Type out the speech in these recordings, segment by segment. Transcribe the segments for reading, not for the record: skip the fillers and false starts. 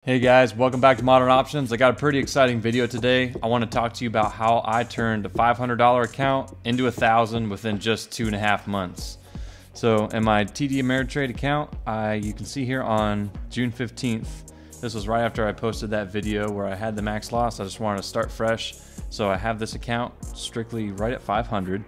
Hey guys, welcome back to Modern Options. I got a pretty exciting video today. I want to talk to you about how I turned a $500 account into $1,000 within just 2.5 months. So in my TD Ameritrade account, you can see here on June 15th, this was right after I posted that video where I had the max loss. I just wanted to start fresh. So I have this account strictly right at 500.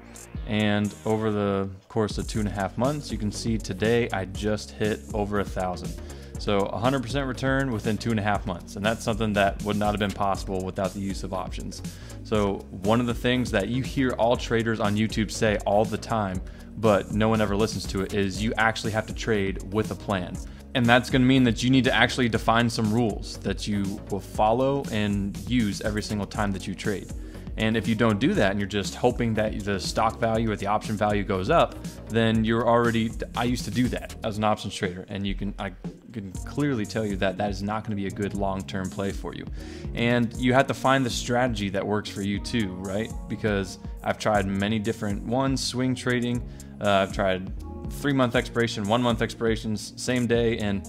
And over the course of 2.5 months, you can see today I just hit over 1,000. So 100% return within 2.5 months. And that's something that would not have been possible without the use of options. So one of the things that you hear all traders on YouTube say all the time, but no one ever listens to it, is you actually have to trade with a plan. And that's going to mean that you need to actually define some rules that you will follow and use every single time that you trade. And if you don't do that and you're just hoping that the stock value or the option value goes up, then you're already, I used to do that as an options trader, and I can clearly tell you that that is not going to be a good long-term play for you. And you have to find the strategy that works for you too, right? Because I've tried many different ones, swing trading, I've tried 3-month expiration, 1-month expirations, same day, and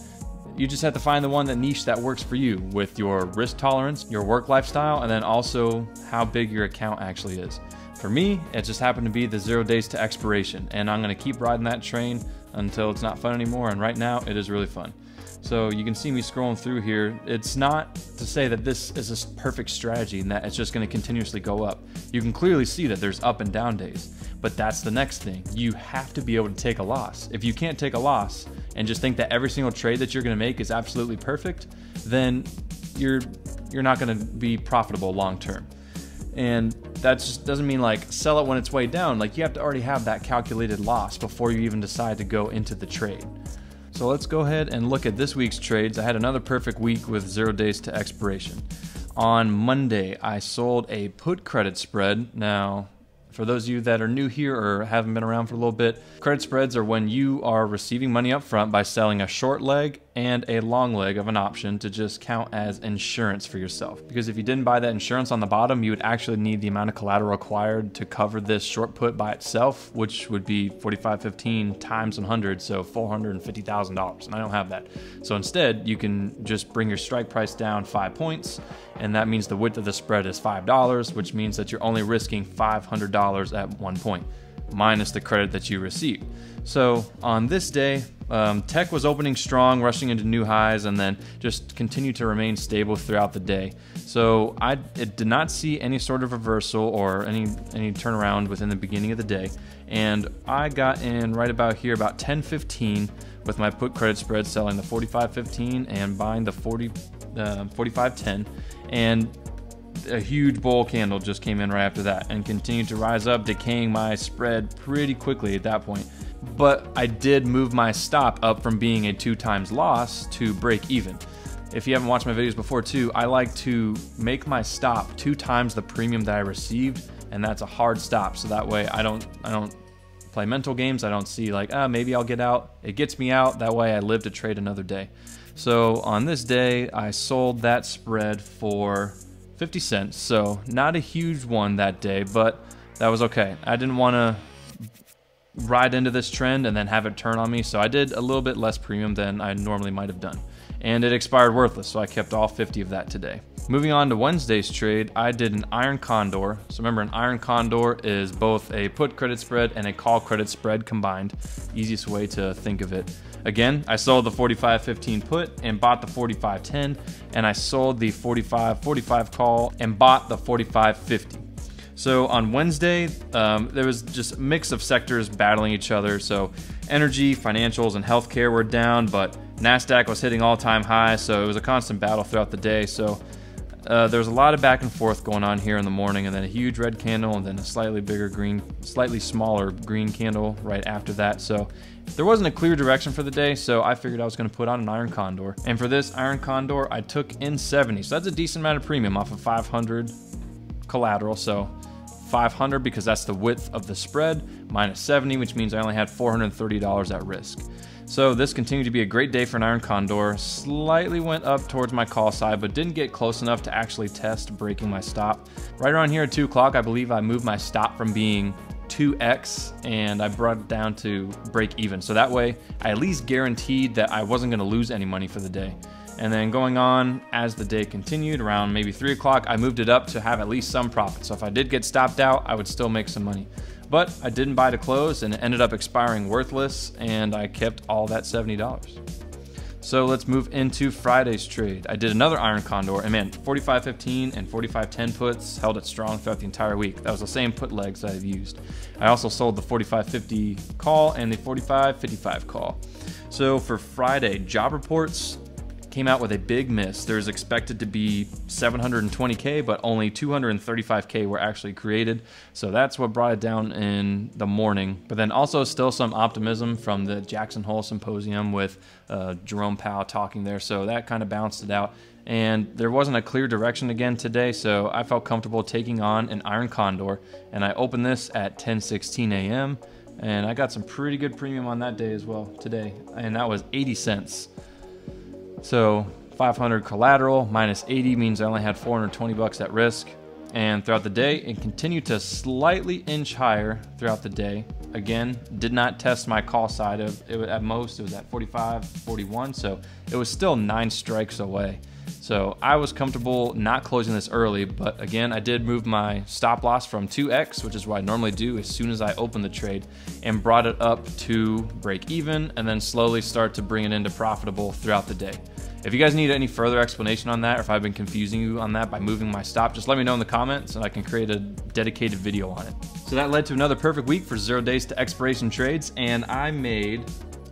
you just have to find the one that niche that works for you with your risk tolerance, your work lifestyle, and then also how big your account actually is. For me, it just happened to be the 0 days to expiration, and I'm gonna keep riding that train until it's not fun anymore, and right now it is really fun. So you can see me scrolling through here. It's not to say that this is a perfect strategy and that it's just gonna continuously go up. You can clearly see that there's up and down days, but that's the next thing. You have to be able to take a loss. If you can't take a loss and just think that every single trade that you're gonna make is absolutely perfect, then you're not gonna be profitable long term. And that just doesn't mean like sell it when it's way down. Like you have to already have that calculated loss before you even decide to go into the trade. So let's go ahead and look at this week's trades. I had another perfect week with 0 days to expiration. On Monday, I sold a put credit spread. Now, for those of you that are new here or haven't been around for a little bit, credit spreads are when you are receiving money up front by selling a short leg and a long leg of an option to just count as insurance for yourself. Because if you didn't buy that insurance on the bottom, you would actually need the amount of collateral required to cover this short put by itself, which would be 45.15 times 100, so $450,000, and I don't have that. So instead, you can just bring your strike price down 5 points, and that means the width of the spread is $5, which means that you're only risking $500 at 1 point, minus the credit that you receive. So on this day, tech was opening strong, rushing into new highs, and then just continued to remain stable throughout the day. So it did not see any sort of reversal or any turnaround within the beginning of the day. And I got in right about here, about 10:15, with my put credit spread, selling the 45.15 and buying the 45.10. And a huge bull candle just came in right after that and continued to rise up, decaying my spread pretty quickly at that point. But I did move my stop up from being a 2 times loss to break even. If you haven't watched my videos before too, I like to make my stop 2 times the premium that I received, and that's a hard stop. So that way I don't play mental games. I don't see like, maybe I'll get out. It gets me out. That way I live to trade another day. So on this day, I sold that spread for 50 cents. So not a huge one that day, but that was okay. I didn't want to ride into this trend and then have it turn on me, so I did a little bit less premium than I normally might have done. And it expired worthless, so I kept all 50 of that today. Moving on to Wednesday's trade, I did an iron condor. So remember, an iron condor is both a put credit spread and a call credit spread combined. Easiest way to think of it. Again, I sold the 45.15 put and bought the 45.10, and I sold the 45.45 call and bought the 45.50. So on Wednesday, there was just a mix of sectors battling each other. So energy, financials, and healthcare were down, but NASDAQ was hitting all-time highs, so it was a constant battle throughout the day. So there was a lot of back and forth going on here in the morning, and then a huge red candle, and then a slightly bigger green, slightly smaller green candle right after that. So there wasn't a clear direction for the day, so I figured I was going to put on an iron condor. And for this iron condor, I took in 70. So that's a decent amount of premium off of 500 collateral. So 500 because that's the width of the spread, minus 70, which means I only had $430 at risk. So this continued to be a great day for an iron condor. Slightly went up towards my call side, but didn't get close enough to actually test breaking my stop. Right around here at 2 o'clock, I believe I moved my stop from being 2x and I brought it down to break even. So that way I at least guaranteed that I wasn't going to lose any money for the day. And then going on as the day continued, around maybe 3 o'clock, I moved it up to have at least some profit. So if I did get stopped out, I would still make some money. But I didn't buy to close and it ended up expiring worthless, and I kept all that $70. So let's move into Friday's trade. I did another iron condor, and man, 45.15 and 45.10 puts held it strong throughout the entire week. That was the same put legs that I've used. I also sold the 45.50 call and the 45.55 call. So for Friday, job reports came out with a big miss. There's expected to be 720K, but only 235K were actually created. So that's what brought it down in the morning. But then also still some optimism from the Jackson Hole Symposium with Jerome Powell talking there. So that kind of bounced it out. And there wasn't a clear direction again today, so I felt comfortable taking on an iron condor. And I opened this at 10:16 a.m. and I got some pretty good premium on that day as well today. And that was 80 cents. So 500 collateral minus 80 means I only had 420 bucks at risk. And throughout the day, it continued to slightly inch higher throughout the day. Again, did not test my call side of it. At most, it was at 45, 41. So it was still 9 strikes away. So I was comfortable not closing this early, but again, I did move my stop loss from 2x, which is what I normally do as soon as I open the trade, and brought it up to break even and then slowly start to bring it into profitable throughout the day. If you guys need any further explanation on that, or if I've been confusing you on that by moving my stop, just let me know in the comments and I can create a dedicated video on it. So that led to another perfect week for 0 days to expiration trades, and I made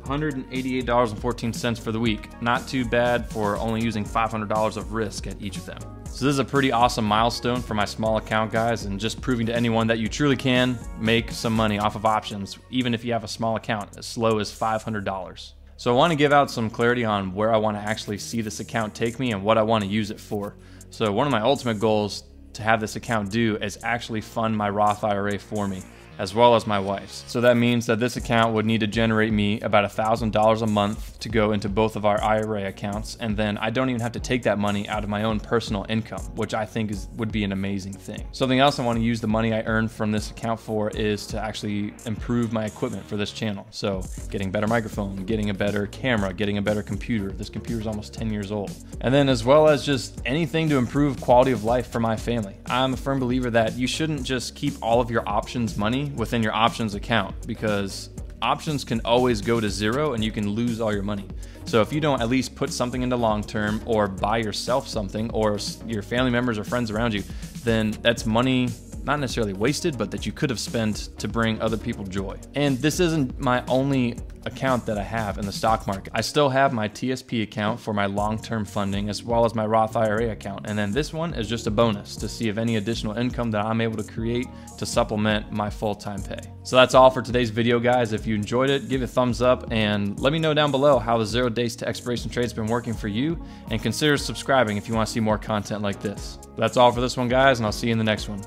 $188.14 for the week. Not too bad for only using $500 of risk at each of them. So this is a pretty awesome milestone for my small account guys, and just proving to anyone that you truly can make some money off of options, even if you have a small account as low as $500. So I want to give out some clarity on where I want to actually see this account take me and what I want to use it for. So one of my ultimate goals to have this account do is actually fund my Roth IRA for me, as well as my wife's. So that means that this account would need to generate me about $1,000 a month to go into both of our IRA accounts, and then I don't even have to take that money out of my own personal income, which I think would be an amazing thing. Something else I want to use the money I earn from this account for is to actually improve my equipment for this channel. So getting a better microphone, getting a better camera, getting a better computer. This computer is almost 10 years old. And then as well as just anything to improve quality of life for my family. I'm a firm believer that you shouldn't just keep all of your options money within your options account, because options can always go to zero and you can lose all your money. So if you don't at least put something into long term, or buy yourself something, or your family members or friends around you, then that's money not necessarily wasted, but that you could have spent to bring other people joy. And this isn't my only account that I have in the stock market. I still have my TSP account for my long-term funding, as well as my Roth IRA account. And then this one is just a bonus to see if any additional income that I'm able to create to supplement my full-time pay. So that's all for today's video, guys. If you enjoyed it, give it a thumbs up and let me know down below how the 0 days to expiration trade's been working for you, and consider subscribing if you want to see more content like this. That's all for this one, guys, and I'll see you in the next one.